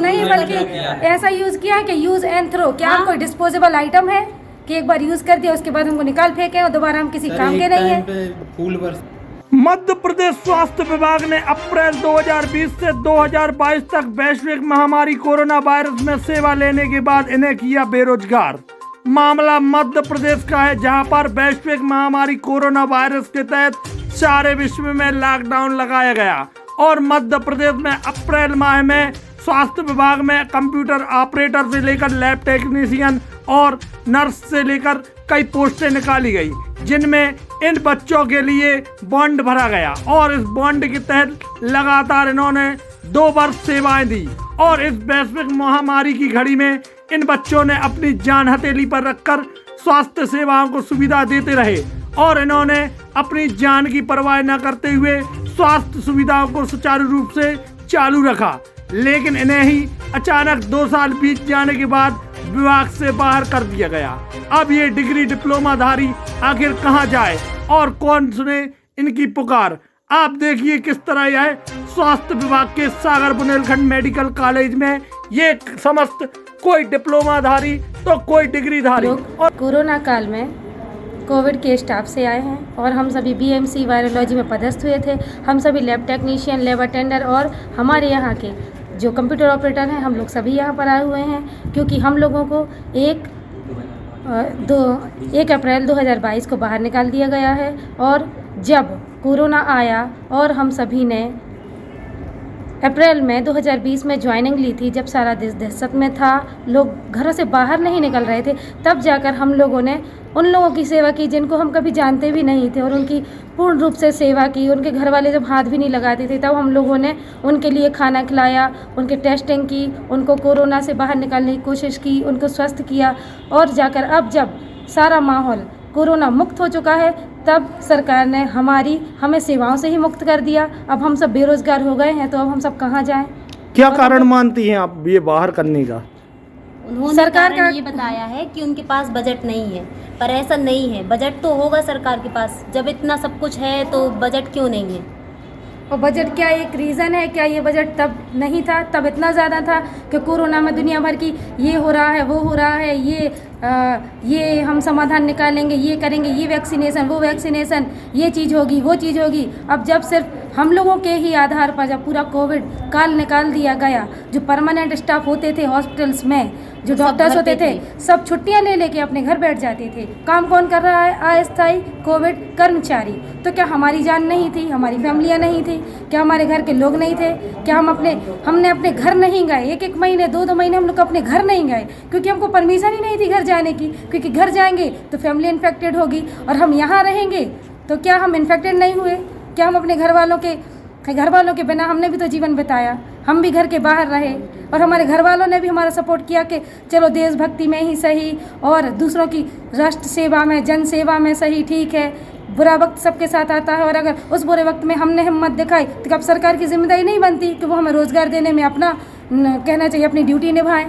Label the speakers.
Speaker 1: नहीं बल्कि ऐसा यूज किया है कि यूज एंड थ्रो। क्या हम कोई डिस्पोजेबल आइटम है कि एक बार यूज कर दिया उसके बाद हमको निकाल फेंके और दोबारा हम किसी काम के नहीं है।
Speaker 2: मध्य प्रदेश स्वास्थ्य विभाग ने अप्रैल 2020 से 2022 तक वैश्विक महामारी कोरोना वायरस में सेवा लेने के बाद इन्हें किया बेरोजगार। मामला मध्य प्रदेश का है, जहां पर वैश्विक महामारी कोरोना वायरस के तहत सारे विश्व में लॉकडाउन लगाया गया और मध्य प्रदेश में अप्रैल माह में स्वास्थ्य विभाग में कंप्यूटर ऑपरेटर से लेकर लैब टेक्नीशियन और नर्स से लेकर कई पोस्टें निकाली गई, जिनमें इन बच्चों के लिए बॉन्ड भरा गया और इस बॉन्ड के तहत लगातार इन्होंने 2 वर्ष सेवाएं दी और इस वैश्विक महामारी की घड़ी में इन बच्चों ने अपनी जान हथेली पर रखकर स्वास्थ्य सेवाओं को सुविधा देते रहे और इन्होंने अपनी जान की परवाह न करते हुए स्वास्थ्य सुविधाओं को सुचारू रूप से चालू रखा। लेकिन इन्हें ही अचानक 2 साल बीत जाने के बाद विभाग से बाहर कर दिया गया। अब ये डिग्री डिप्लोमाधारी आखिर कहां जाए और कौन सुने इनकी पुकार। आप देखिए किस तरह यह स्वास्थ्य विभाग के सागर बुंदेलखंड मेडिकल कॉलेज में ये समस्त कोई डिप्लोमाधारी तो कोई डिग्रीधारी
Speaker 1: और कोरोना काल में कोविड के स्टाफ से आए हैं और हम सभी बीएमसी वायरोलॉजी में पदस्थ हुए थे। हम सभी लैब टेक्नीशियन, लैब अटेंडर और हमारे यहाँ के जो कंप्यूटर ऑपरेटर हैं, हम लोग सभी यहाँ पर आए हुए हैं क्योंकि हम लोगों को 1 अप्रैल 2022 को बाहर निकाल दिया गया है। और जब कोरोना आया और हम सभी ने अप्रैल में 2020 में ज्वाइनिंग ली थी, जब सारा देश दहशत में था, लोग घरों से बाहर नहीं निकल रहे थे, तब जाकर हम लोगों ने उन लोगों की सेवा की जिनको हम कभी जानते भी नहीं थे और उनकी पूर्ण रूप से सेवा की। उनके घर वाले जब हाथ भी नहीं लगाते थे तब हम लोगों ने उनके लिए खाना खिलाया, उनके टेस्टिंग की, उनको कोरोना से बाहर निकालने की कोशिश की, उनको स्वस्थ किया। और जाकर अब जब सारा माहौल कोरोना मुक्त हो चुका है तब सरकार ने हमें सेवाओं से ही मुक्त कर दिया। अब हम सब बेरोजगार हो गए हैं, तो अब हम सब कहाँ जाएं?
Speaker 2: क्या कारण मानती हैं आप ये बाहर करने का?
Speaker 3: उन्होंने सरकार का ये बताया है कि उनके पास बजट नहीं है, पर ऐसा नहीं है। बजट तो होगा सरकार के पास, जब इतना सब कुछ है तो बजट क्यों नहीं है?
Speaker 1: और बजट क्या एक रीज़न है? क्या ये बजट तब नहीं था? तब इतना ज़्यादा था कि कोरोना में दुनिया भर की ये हो रहा है, वो हो रहा है, ये हम समाधान निकालेंगे, ये करेंगे, ये वैक्सीनेशन, वो वैक्सीनेशन, ये चीज़ होगी, वो चीज़ होगी। अब जब सिर्फ हम लोगों के ही आधार पर जब पूरा कोविड काल निकाल दिया गया, जो परमानेंट स्टाफ होते थे हॉस्पिटल्स में, जो डॉक्टर्स होते थे, सब छुट्टियां ले लेके अपने घर बैठ जाते थे। काम कौन कर रहा है? अस्थायी कोविड कर्मचारी। तो क्या हमारी जान नहीं थी? हमारी फैमिलियां नहीं थी? क्या हमारे घर के लोग नहीं थे? क्या हमने अपने घर नहीं गए? 1-1 महीने, 2-2 महीने हम लोग अपने घर नहीं गए क्योंकि हमको परमिशन ही नहीं थी घर जाने की, क्योंकि घर जाएंगे तो फैमिली इन्फेक्टेड होगी और हम यहाँ रहेंगे तो क्या हम इन्फेक्टेड नहीं हुए? क्या हम अपने घर वालों के बिना हमने भी तो जीवन बिताया, हम भी घर के बाहर रहे और हमारे घर वालों ने भी हमारा सपोर्ट किया कि चलो देशभक्ति में ही सही और दूसरों की राष्ट्र सेवा में, जन सेवा में सही, ठीक है। बुरा वक्त सबके साथ आता है और अगर उस बुरे वक्त में हमने हिम्मत दिखाई तो अब सरकार की जिम्मेदारी नहीं बनती कि वो हमें रोजगार देने में अपना कहना चाहिए अपनी ड्यूटी निभाएं।